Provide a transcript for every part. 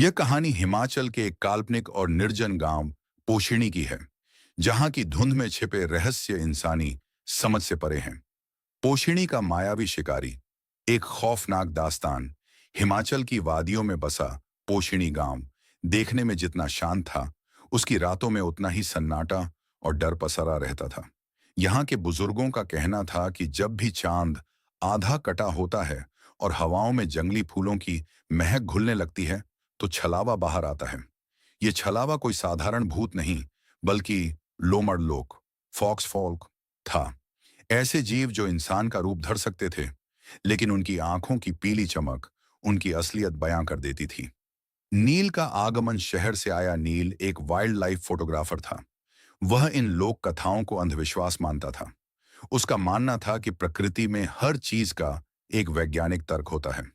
यह कहानी हिमाचल के एक काल्पनिक और निर्जन गांव पोशिणी की है, जहां की धुंध में छिपे रहस्य इंसानी समझ से परे हैं। पोशिणी का मायावी शिकारी, एक खौफनाक दास्तान। हिमाचल की वादियों में बसा पोशिणी गांव देखने में जितना शांत था, उसकी रातों में उतना ही सन्नाटा और डर पसरा रहता था। यहाँ के बुजुर्गों का कहना था कि जब भी चांद आधा कटा होता है और हवाओं में जंगली फूलों की महक घुलने लगती है, तो छलावा बाहर आता है। ये छलावा कोई साधारण भूत नहीं, बल्कि लोमड़ लोक, फॉक्स फॉल्क था। ऐसे जीव जो इंसान का रूप धर सकते थे, लेकिन उनकी आंखों की पीली चमक उनकी असलियत बयां कर देती थी। नील का आगमन। शहर से आया नील एक वाइल्ड लाइफ फोटोग्राफर था। वह इन लोक कथाओं को अंधविश्वास मानता था। उसका मानना था कि प्रकृति में हर चीज का एक वैज्ञानिक तर्क होता है।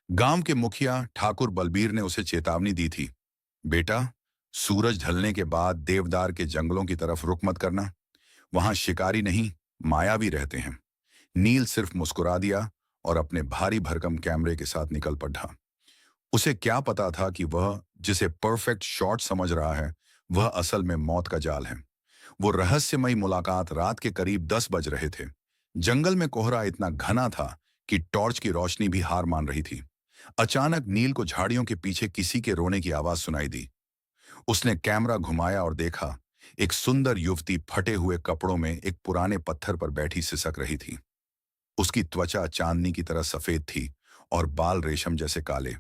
गांव के मुखिया ठाकुर बलबीर ने उसे चेतावनी दी थी, बेटा, सूरज ढलने के बाद देवदार के जंगलों की तरफ रुख मत करना। वहां शिकारी नहीं, मायावी रहते हैं। नील सिर्फ मुस्कुरा दिया और अपने भारी भरकम कैमरे के साथ निकल पड़ा। उसे क्या पता था कि वह जिसे परफेक्ट शॉट समझ रहा है, वह असल में मौत का जाल है। वो रहस्यमयी मुलाकात रात के करीब 10 बज रहे थे। जंगल में कोहरा इतना घना था कि टॉर्च की रोशनी भी हार मान रही थी। अचानक नील को झाड़ियों के पीछे किसी के रोने की आवाज सुनाई दी। उसने कैमरा घुमाया और देखा, एक सुंदर युवती फटे हुए कपड़ों में एक पुराने पत्थर पर बैठी सिसक रही थी। उसकी त्वचा चांदनी की तरह सफेद थी और बाल रेशम जैसे काले।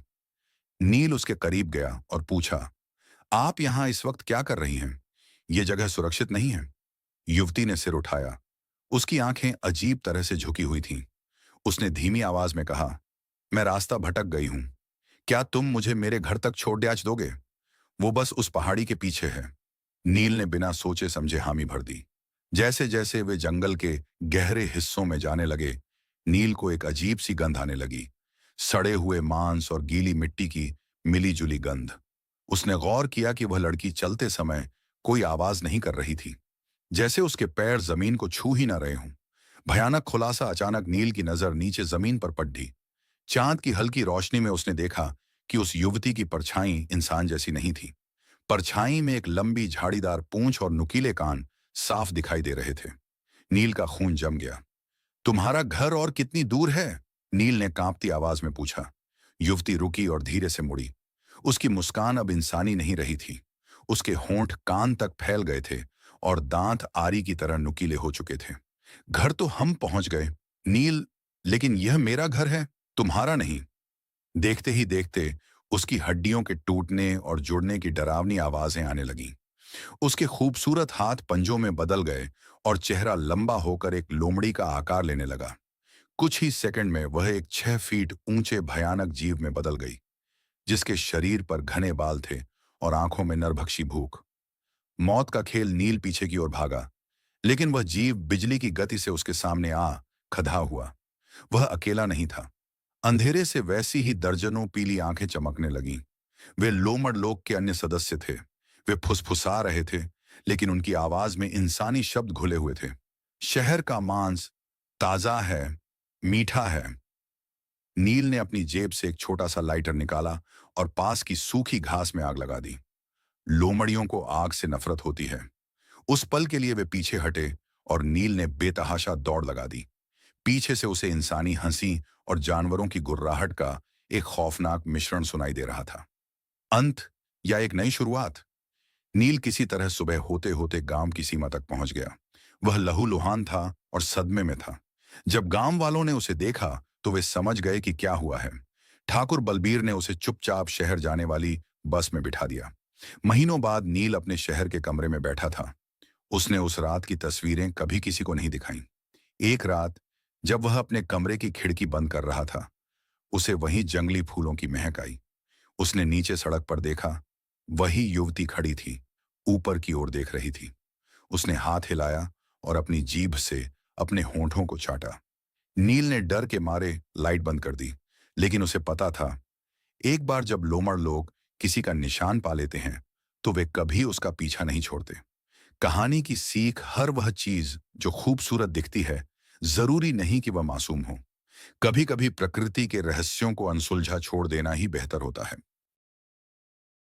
नील उसके करीब गया और पूछा, आप यहां इस वक्त क्या कर रही हैं? यह जगह सुरक्षित नहीं है। युवती ने सिर उठाया। उसकी आंखें अजीब तरह से झुकी हुई थीं। उसने धीमी आवाज में कहा, मैं रास्ता भटक गई हूं। क्या तुम मुझे मेरे घर तक छोड़ आज दोगे? वो बस उस पहाड़ी के पीछे है। नील ने बिना सोचे समझे हामी भर दी। जैसे जैसे वे जंगल के गहरे हिस्सों में जाने लगे, नील को एक अजीब सी गंध आने लगी। सड़े हुए मांस और गीली मिट्टी की मिली जुली गंध। उसने गौर किया कि वह लड़की चलते समय कोई आवाज नहीं कर रही थी, जैसे उसके पैर जमीन को छू ही न रहे हों। भयानक खुलासा। अचानक नील की नजर नीचे जमीन पर पड़ी। चांद की हल्की रोशनी में उसने देखा कि उस युवती की परछाई इंसान जैसी नहीं थी। परछाई में एक लंबी झाड़ीदार पूंछ और नुकीले कान साफ दिखाई दे रहे थे। नील का खून जम गया। तुम्हारा घर और कितनी दूर है? नील ने कांपती आवाज में पूछा। युवती रुकी और धीरे से मुड़ी। उसकी मुस्कान अब इंसानी नहीं रही थी। उसके होंठ कान तक फैल गए थे और दांत आरी की तरह नुकीले हो चुके थे। घर तो हम पहुंच गए, नील, लेकिन यह मेरा घर है, तुम्हारा नहीं। देखते ही देखते उसकी हड्डियों के टूटने और जुड़ने की डरावनी आवाजें आने लगीं। उसके खूबसूरत हाथ पंजों में बदल गए और चेहरा लंबा होकर एक लोमड़ी का आकार लेने लगा। कुछ ही सेकंड में वह एक 6 फीट ऊंचे भयानक जीव में बदल गई, जिसके शरीर पर घने बाल थे और आंखों में नरभक्षी भूख। मौत का खेल। नील पीछे की ओर भागा, लेकिन वह जीव बिजली की गति से उसके सामने आ खड़ा हुआ। वह अकेला नहीं था। अंधेरे से वैसी ही दर्जनों पीली आंखें चमकने लगीं। वे लोमड़ लोक के अन्य सदस्य थे। वे फुसफुसा रहे थे, लेकिन उनकी आवाज में इंसानी शब्द घुले हुए थे। शहर का मांस ताजा है, मीठा है। नील ने अपनी जेब से एक छोटा सा लाइटर निकाला और पास की सूखी घास में आग लगा दी। लोमड़ियों को आग से नफरत होती है। उस पल के लिए वे पीछे हटे और नील ने बेतहाशा दौड़ लगा दी। पीछे से उसे इंसानी हंसी और जानवरों की गुर्राहट का एक खौफनाक मिश्रण सुनाई दे रहा था। अंत या एक नई शुरुआत? नील किसी तरह सुबह होते होते गांव की सीमा तक पहुंच गया। वह लहूलुहान था और सदमे में था। जब गांव वालों ने उसे देखा तो वे समझ गए कि क्या हुआ है। ठाकुर बलबीर ने उसे चुपचाप शहर जाने वाली बस में बिठा दिया। महीनों बाद नील अपने शहर के कमरे में बैठा था। उसने उस रात की तस्वीरें कभी किसी को नहीं दिखाईं। एक रात, जब वह अपने कमरे की खिड़की बंद कर रहा था, उसे वहीं जंगली फूलों की महक आई। उसने नीचे सड़क पर देखा, वही युवती खड़ी थी, ऊपर की ओर देख रही थी। उसने हाथ हिलाया और अपनी जीभ से अपने होंठों को चाटा। नील ने डर के मारे लाइट बंद कर दी, लेकिन उसे पता था, एक बार जब लोमड़ लोग किसी का निशान पा लेते हैं, तो वे कभी उसका पीछा नहीं छोड़ते। कहानी की सीख, हर वह चीज जो खूबसूरत दिखती है, जरूरी नहीं कि वह मासूम हो। कभी कभी प्रकृति के रहस्यों को अनसुलझा छोड़ देना ही बेहतर होता है।